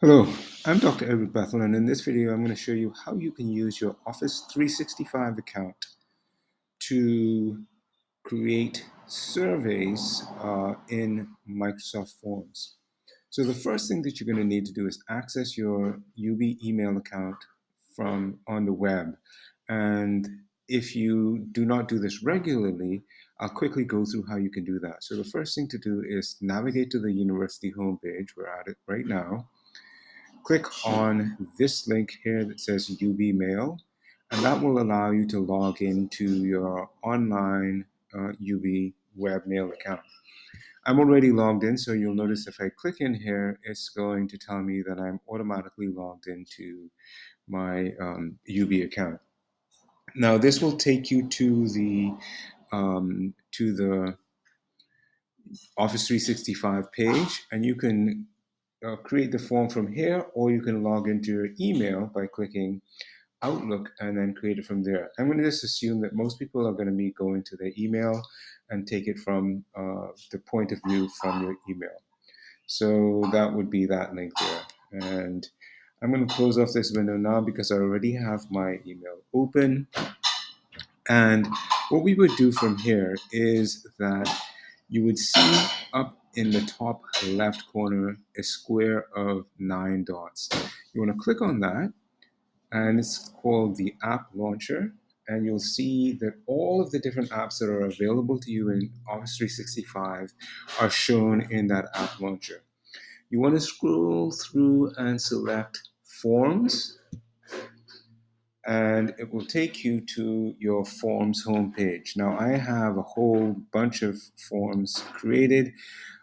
Hello, I'm Dr. Edward Bethel, and in this video, I'm going to show you how you can use your Office 365 account to create surveys in Microsoft Forms. So the first thing that you're going to need to do is access your UB email account from on the web. And if you do not do this regularly, I'll quickly go through how you can do that. So the first thing to do is navigate to the university homepage. We're at it right now. Click on this link here that says UB Mail, and that will allow you to log into your online UB web mail account. I'm already logged in, so you'll notice if I click in here, it's going to tell me that I'm automatically logged into my UB account. Now, this will take you to the Office 365 page, and you can create the form from here, or you can log into your email by clicking Outlook and then create it from there. I'm going to just assume that most people are going to be going to their email and take it from the point of view from your email. So that would be that link there. And I'm going to close off this window now because I already have my email open. And what we would do from here is that you would see up in the top left corner a square of 9 dots. You want to click on that, and it's called the App Launcher. And you'll see that all of the different apps that are available to you in Office 365 are shown in that App Launcher. You want to scroll through and select Forms, and it will take you to your Forms homepage. Now, I have a whole bunch of forms created.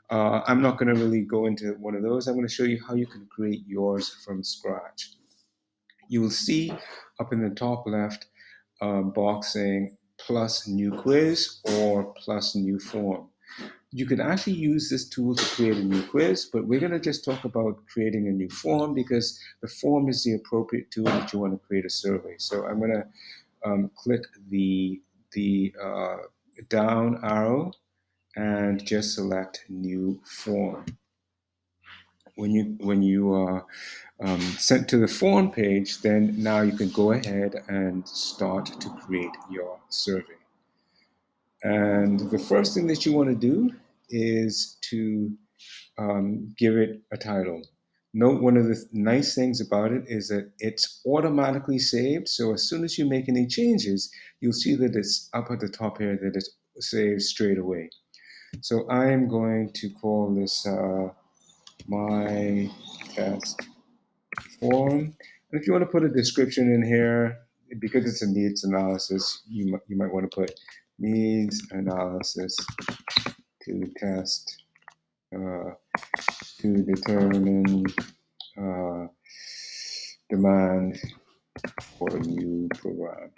I'm not going to really go into one of those. I'm going to show you how you can create yours from scratch. You will see up in the top left box saying plus new quiz or plus new form. You could actually use this tool to create a new quiz, but we're going to just talk about creating a new form because the form is the appropriate tool that you want to create a survey. So I'm going to click the down arrow and just select new form. When you are sent to the form page, then now you can go ahead and start to create your survey. And the first thing that you want to do is to give it a title. Note one of the nice things about it is that it's automatically saved. So as soon as you make any changes, you'll see that it's up at the top here that it's saved straight away. So I am going to call this my test form. And if you want to put a description in here, because it's a needs analysis, you might want to put needs analysis to test to determine demand for a new program,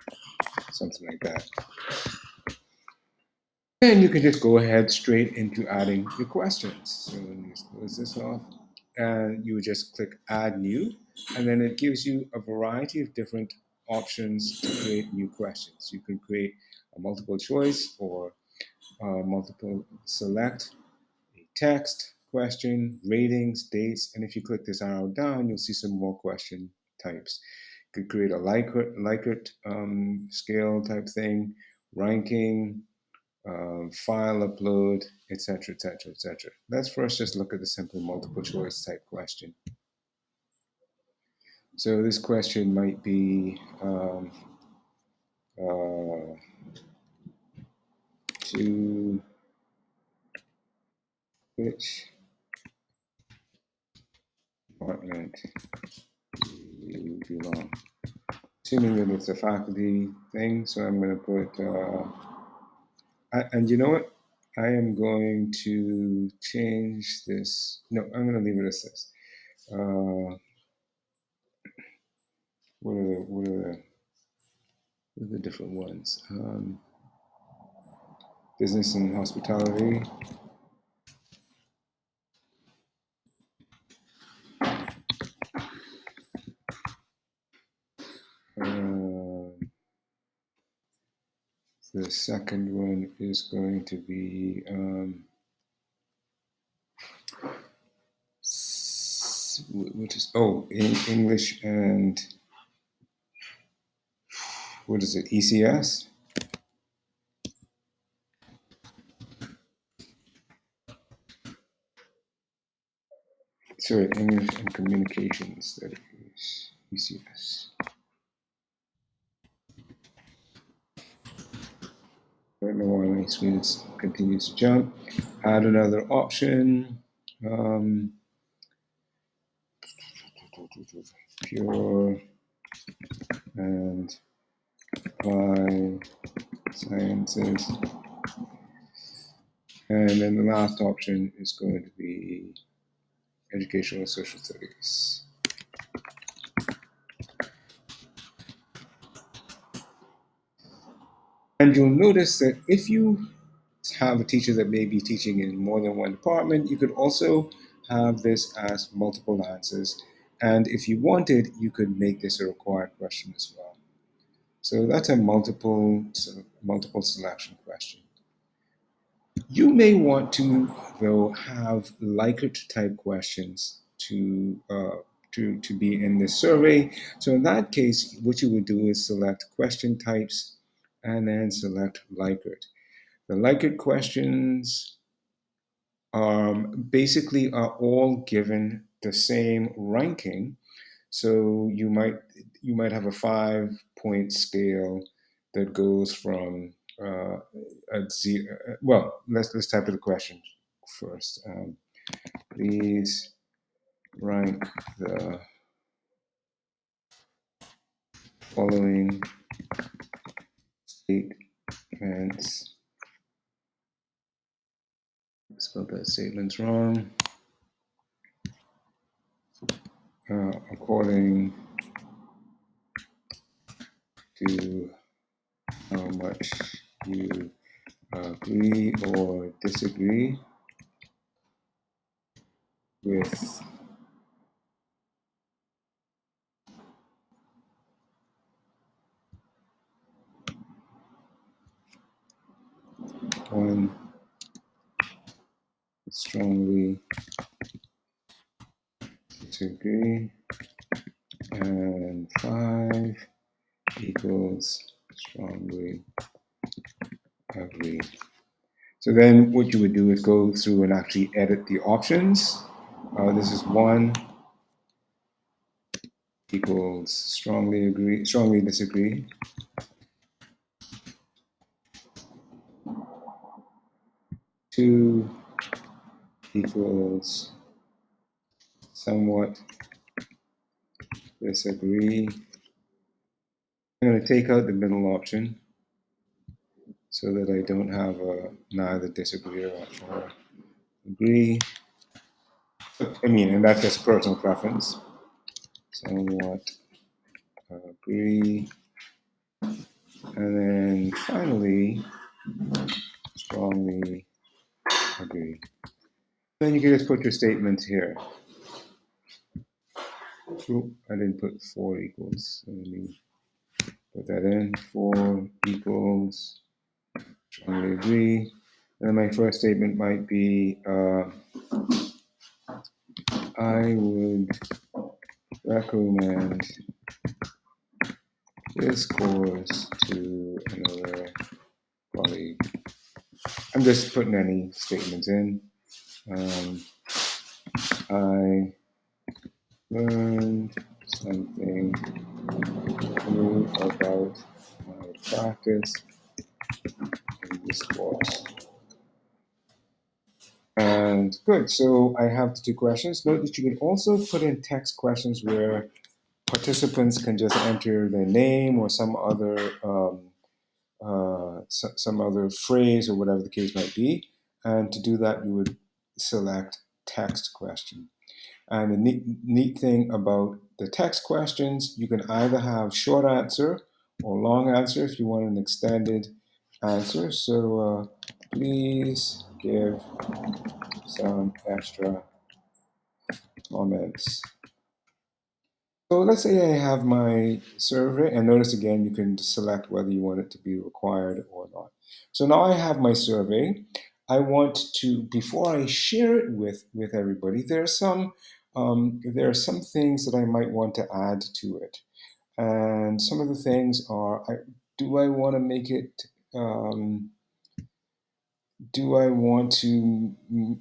something like that. And you can just go ahead straight into adding your questions. So let me just close this off. And you would just click Add New, and then it gives you a variety of different options to create new questions. You can create a multiple choice or multiple select, a text question, ratings, dates, and if you click this arrow down, you'll see some more question types. You could create a Likert scale type thing, ranking, file upload, etc., etc., etc. Let's first just look at the simple multiple choice type question. So this question might be to which department do you belong? Assuming that it's a faculty thing, so I'm going to put, and you know what? I am going to change this. No, I'm going to leave it as this. What are the different ones? Business and hospitality. The second one is going to be which is, in English and, what is it, ECS? Sorry, English and Communications, that is ECS. I don't know why my screen continues to jump. Add another option. Pure and applied sciences. And then the last option is going to be educational and social studies. And you'll notice that if you have a teacher that may be teaching in more than one department, you could also have this as multiple answers. And if you wanted, you could make this a required question as well. So that's a multiple selection question. You may want to, though, have Likert type questions to be in this survey. So in that case, what you would do is select question types and then select Likert. The Likert questions basically are all given the same ranking. So you might have a 5-point scale that goes from at zero. Well, let's type of the question first. Please rank the following statements. Spelled that statements wrong. According to how much you agree or disagree with one, strongly disagree, and 5 equals strongly agree. So then what you would do is go through and actually edit the options. This is 1 equals strongly disagree. 2 equals somewhat disagree. I'm going to take out the middle option so that I don't have neither disagree or agree. I mean, and that's just personal preference. Somewhat agree. And then finally, strongly agree. Then you can just put your statements here. Oop, I didn't put 4 equals. So let me put that in. 4 equals strongly agree. And my first statement might be I would recommend this course to another colleague. I'm just putting any statements in. I learned something new about my practice in this course. And good, so I have the 2 questions. Note that you can also put in text questions where participants can just enter their name or some other phrase or whatever the case might be. And to do that, you would select text question. And the neat thing about the text questions, you can either have short answer or long answer if you want an extended answer. So please give some extra comments. So let's say I have my survey, and notice again, you can select whether you want it to be required or not. So now I have my survey. I want to, before I share it with everybody, there are some there are some things that I might want to add to it. And some of the things are, do I want to make it, do I want to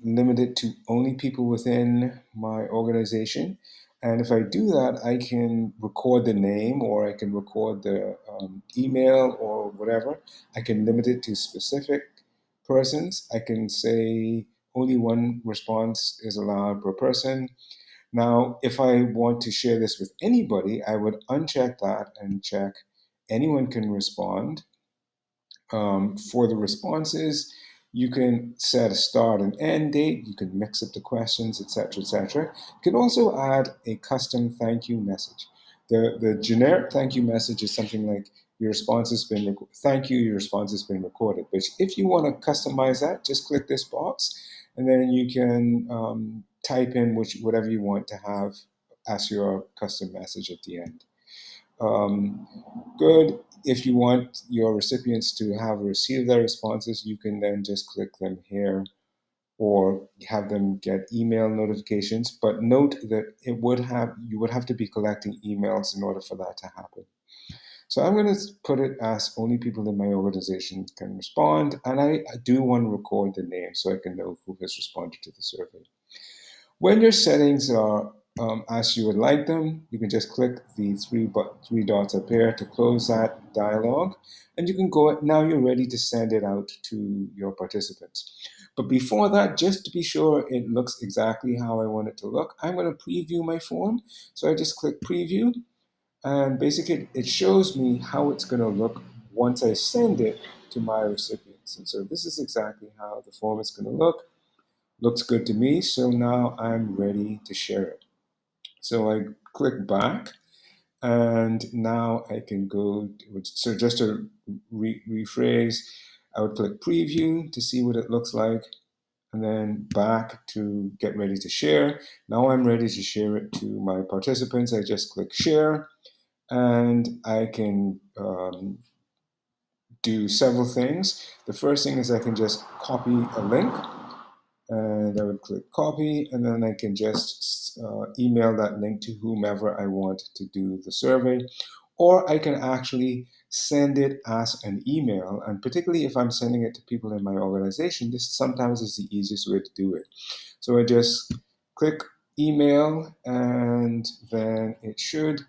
limit it to only people within my organization? And if I do that, I can record the name or I can record the email or whatever. I can limit it to specific persons. I can say only one response is allowed per person. Now, if I want to share this with anybody, I would uncheck that and check anyone can respond. For the responses, you can set a start and end date. You can mix up the questions, etc., etc. You can also add a custom thank you message. The generic thank you message is something like your response has been thank you, your response has been recorded. But if you want to customize that, just click this box, and then you can type in whatever you want to have as your custom message at the end. Um, Good. If you want your recipients to have received their responses, you can then just click them here or have them get email notifications. But note that you would have to be collecting emails in order for that to happen. So I'm going to put it as only people in my organization can respond, and I do want to record the name so I can know who has responded to the survey. When your settings are as you would like them, you can just click the three dots up here to close that dialog, and you can go. Now you're ready to send it out to your participants. But before that, just to be sure it looks exactly how I want it to look, I'm going to preview my form. So I just click preview, and basically it shows me how it's going to look once I send it to my recipients. And so this is exactly how the form is going to look. Looks good to me, so now I'm ready to share it. So I click back, and now I can go. So just to rephrase, I would click preview to see what it looks like, and then back to get ready to share. Now I'm ready to share it to my participants. I just click share, and I can do several things. The first thing is I can just copy a link, and I would click copy, and then I can just email that link to whomever I want to do the survey. Or I can actually send it as an email, and particularly if I'm sending it to people in my organization, this sometimes is the easiest way to do it. So I just click email, and then it should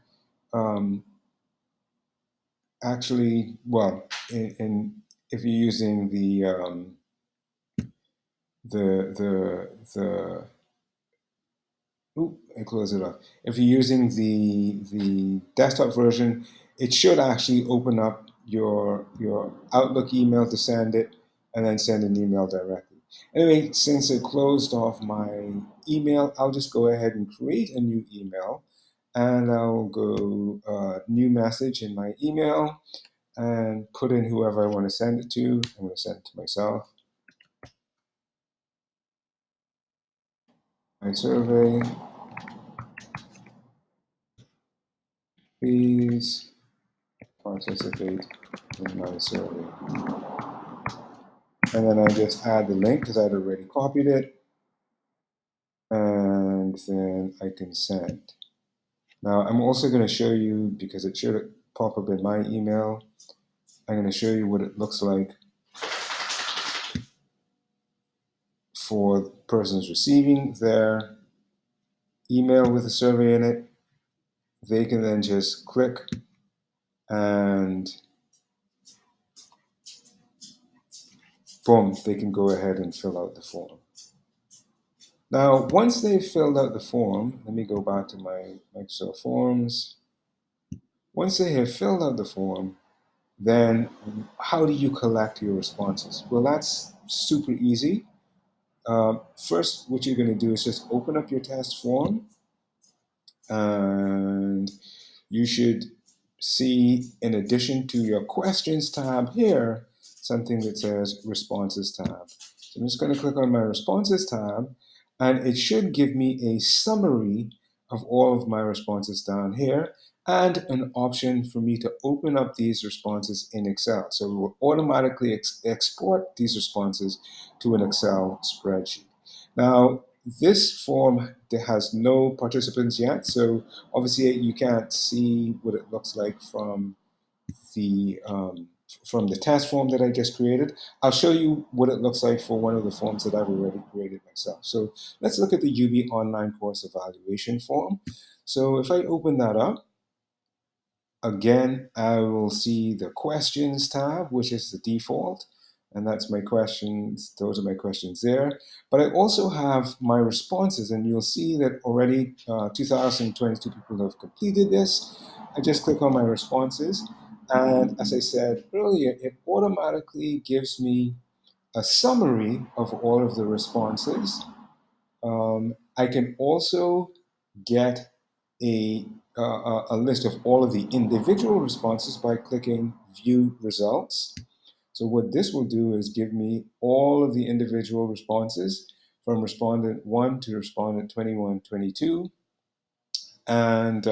actually, well, if you're using the I close it off. If you're using the desktop version, it should actually open up your Outlook email to send it, and then send an email directly. Anyway, since it closed off my email, I'll just go ahead and create a new email, and I'll go new message in my email and put in whoever I want to send it to. I'm going to send it to myself. My survey, please participate in my survey. And then I just add the link because I'd already copied it, and then I can send. Now I'm also going to show you, because it should pop up in my email, I'm going to show you what it looks like for persons receiving their email with a survey in it. They can then just click and boom, they can go ahead and fill out the form. Now, once they've filled out the form, let me go back to my Microsoft Forms. Once they have filled out the form, then how do you collect your responses? Well, that's super easy. First, what you're going to do is just open up your test form, and you should see, in addition to your questions tab here, something that says responses tab. So I'm just going to click on my responses tab, and it should give me a summary of all of my responses down here, and an option for me to open up these responses in Excel. So it will automatically export these responses to an Excel spreadsheet. Now, this form has no participants yet, so obviously you can't see what it looks like the test form that I just created. I'll show you what it looks like for one of the forms that I've already created myself. So let's look at the UB Online Course Evaluation form. So if I open that up, again, I will see the questions tab, which is the default, and that's my questions. Those are my questions there. But I also have my responses, and you'll see that already 2,022 people have completed this. I just click on my responses, and as I said earlier, it automatically gives me a summary of all of the responses. I can also get a, a list of all of the individual responses by clicking View Results. So what this will do is give me all of the individual responses from respondent 1 to respondent 21, 22. And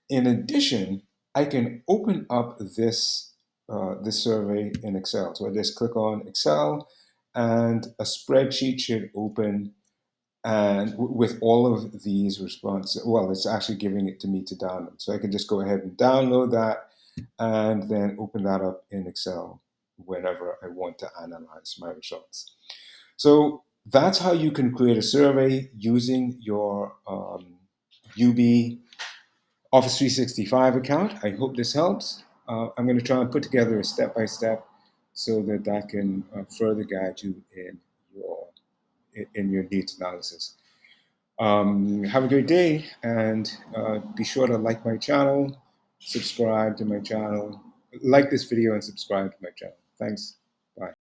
in addition, I can open up this survey in Excel. So I just click on Excel, and a spreadsheet should open, and with all of these responses. Well, it's actually giving it to me to download. So I can just go ahead and download that and then open that up in Excel whenever I want to analyze my results. So that's how you can create a survey using your UB Office 365 account. I hope this helps. I'm going to try and put together a step-by-step so that that can further guide you in your needs analysis. Have a great day, and be sure to like my channel, subscribe to my channel, like this video and subscribe to my channel. Thanks. Bye.